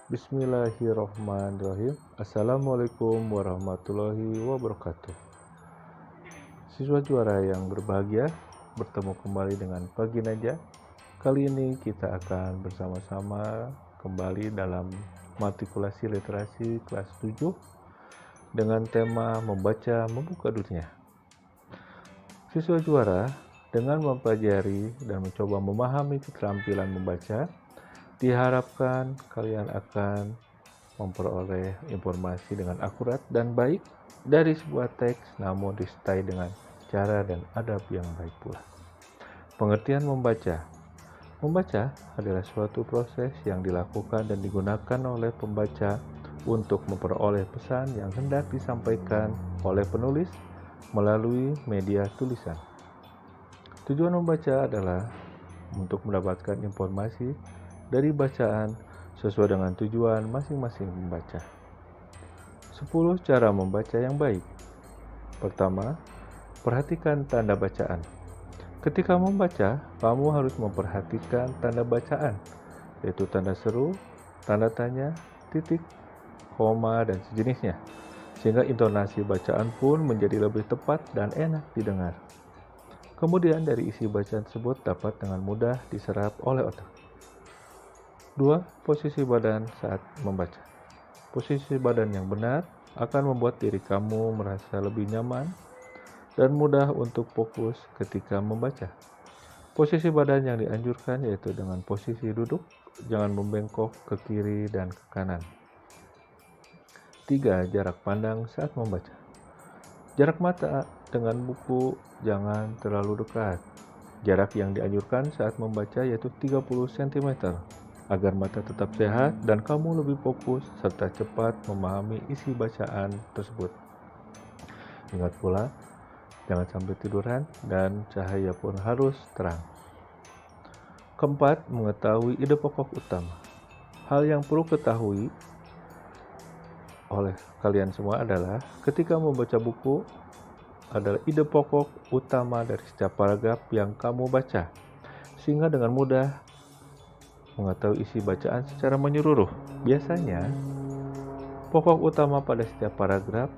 Bismillahirrahmanirrahim. Assalamualaikum warahmatullahi wabarakatuh. Siswa juara yang berbahagia, bertemu kembali dengan Pagi Naja. Kali ini kita akan bersama-sama kembali dalam matrikulasi literasi kelas 7 dengan tema membaca membuka dunia. Siswa juara, dengan mempelajari dan mencoba memahami keterampilan membaca, diharapkan kalian akan memperoleh informasi dengan akurat dan baik dari sebuah teks, namun disertai dengan cara dan adab yang baik pula. Pengertian membaca. Membaca adalah suatu proses yang dilakukan dan digunakan oleh pembaca untuk memperoleh pesan yang hendak disampaikan oleh penulis melalui media tulisan. Tujuan membaca adalah untuk mendapatkan informasi dari bacaan sesuai dengan tujuan masing-masing membaca. 10 cara membaca yang baik. Pertama, perhatikan tanda bacaan. Ketika membaca, kamu harus memperhatikan tanda bacaan, yaitu tanda seru, tanda tanya, titik, koma, dan sejenisnya, sehingga intonasi bacaan pun menjadi lebih tepat dan enak didengar. Kemudian dari isi bacaan tersebut dapat dengan mudah diserap oleh otak. 2. Posisi badan saat membaca. Posisi badan yang benar akan membuat diri kamu merasa lebih nyaman dan mudah untuk fokus ketika membaca. Posisi badan yang dianjurkan yaitu dengan posisi duduk, jangan membengkok ke kiri dan ke kanan. 3. Jarak pandang saat membaca. Jarak mata dengan buku jangan terlalu dekat. Jarak yang dianjurkan saat membaca yaitu 30 cm. Agar mata tetap sehat dan kamu lebih fokus serta cepat memahami isi bacaan tersebut. Ingat pula, jangan sampai tiduran dan cahaya pun harus terang. Keempat, mengetahui ide pokok utama. Hal yang perlu ketahui oleh kalian semua adalah ketika membaca buku adalah ide pokok utama dari setiap paragraf yang kamu baca, sehingga dengan mudah mengetahui isi bacaan secara menyeluruh. Biasanya, pokok utama pada setiap paragraf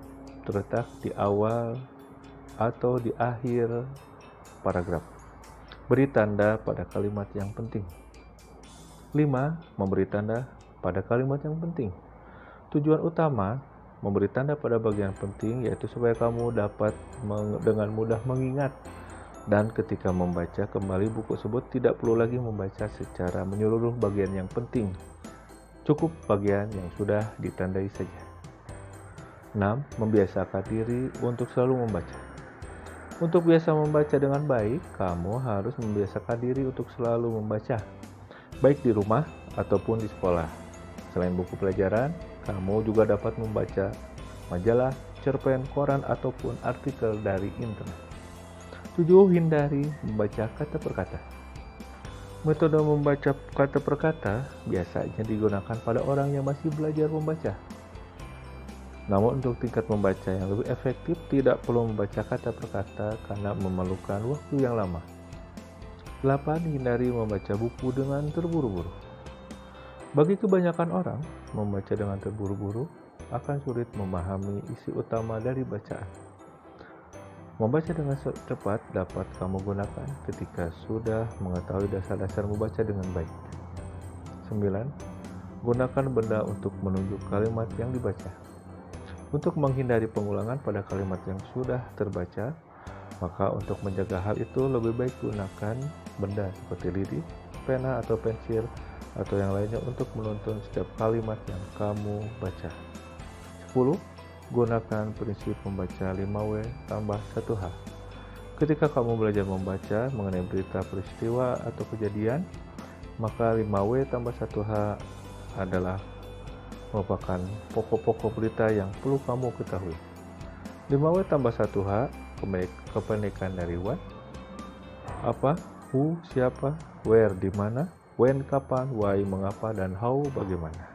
terletak di awal atau di akhir paragraf. Beri tanda pada kalimat yang penting. 5. Memberi tanda pada kalimat yang penting. Tujuan utama memberi tanda pada bagian penting yaitu supaya kamu dapat dengan mudah mengingat. Dan ketika membaca kembali buku tersebut tidak perlu lagi membaca secara menyeluruh bagian yang penting. Cukup bagian yang sudah ditandai saja. 6. Membiasakan diri untuk selalu membaca. Untuk biasa membaca dengan baik, kamu harus membiasakan diri untuk selalu membaca, baik di rumah ataupun di sekolah. Selain buku pelajaran, kamu juga dapat membaca majalah, cerpen, koran, ataupun artikel dari internet. 7. Hindari membaca kata per kata. Metode membaca kata per kata biasanya digunakan pada orang yang masih belajar membaca. Namun untuk tingkat membaca yang lebih efektif tidak perlu membaca kata per kata karena memerlukan waktu yang lama. 8. Hindari membaca buku dengan terburu-buru. Bagi kebanyakan orang, membaca dengan terburu-buru akan sulit memahami isi utama dari bacaan. Membaca dengan cepat dapat kamu gunakan ketika sudah mengetahui dasar-dasar membaca dengan baik. 9. Gunakan benda untuk menunjuk kalimat yang dibaca. Untuk menghindari pengulangan pada kalimat yang sudah terbaca, maka untuk menjaga hal itu lebih baik gunakan benda seperti lidi, pena atau pensil atau yang lainnya untuk menuntun setiap kalimat yang kamu baca. 10. Gunakan prinsip membaca 5W tambah 1H. Ketika kamu belajar membaca mengenai berita peristiwa atau kejadian, maka 5W tambah 1H adalah merupakan pokok-pokok berita yang perlu kamu ketahui. 5W tambah 1H kependekan dari what, apa, who, siapa, where, di mana, when, kapan, why, mengapa, dan how, bagaimana.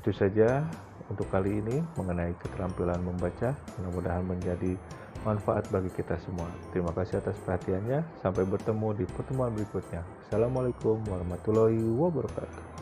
Itu saja untuk kali ini mengenai keterampilan membaca. Mudah-mudahan menjadi manfaat bagi kita semua. Terima kasih atas perhatiannya. Sampai bertemu di pertemuan berikutnya. Assalamualaikum warahmatullahi wabarakatuh.